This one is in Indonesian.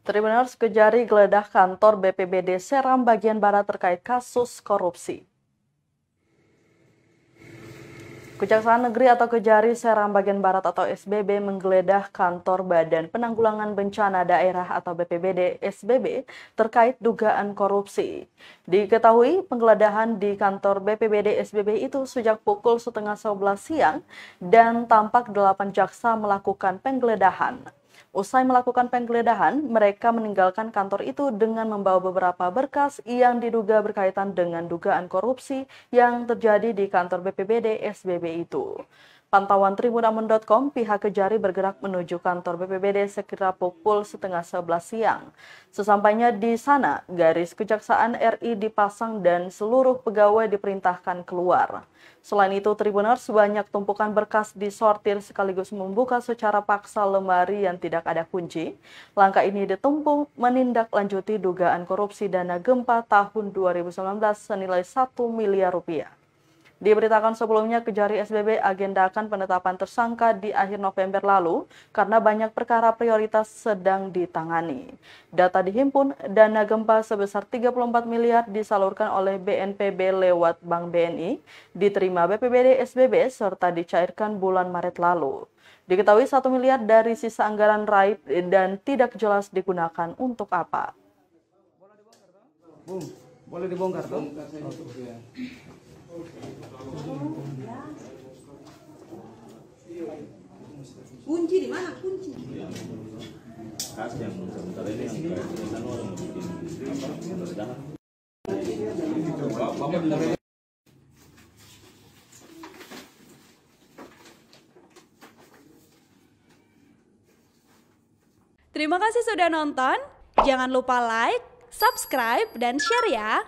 Tribuners Kejari geledah kantor BPBD Seram bagian barat terkait kasus korupsi. Kejaksaan Negeri atau Kejari Seram bagian barat atau SBB menggeledah kantor Badan Penanggulangan Bencana Daerah atau BPBD SBB terkait dugaan korupsi. Diketahui penggeledahan di kantor BPBD SBB itu sejak pukul 10:30 siang dan tampak 8 jaksa melakukan penggeledahan. Usai melakukan penggeledahan, mereka meninggalkan kantor itu dengan membawa beberapa berkas yang diduga berkaitan dengan dugaan korupsi yang terjadi di kantor BPBD SBB itu. Pantauan tribunamun.com, pihak Kejari bergerak menuju kantor BPBD sekira pukul 10:30 siang. Sesampainya di sana, garis Kejaksaan RI dipasang dan seluruh pegawai diperintahkan keluar. Selain itu, Tribuners banyak tumpukan berkas disortir sekaligus membuka secara paksa lemari yang tidak ada kunci. Langkah ini ditempuh menindaklanjuti dugaan korupsi dana gempa tahun 2019 senilai 1 miliar rupiah. Diberitakan sebelumnya Kejari SBB agendakan penetapan tersangka di akhir November lalu karena banyak perkara prioritas sedang ditangani. Data dihimpun, dana gempa sebesar 34 miliar disalurkan oleh BNPB lewat Bank BNI, diterima BPBD SBB serta dicairkan bulan Maret lalu. Diketahui 1 miliar dari sisa anggaran raib dan tidak jelas digunakan untuk apa. Boleh dibongkar tuh? Kunci di mana kunci? Kas yang sementara ini yang kayak orang bikin apa penggeledahan. Terima kasih sudah nonton. Jangan lupa like, subscribe, dan share ya.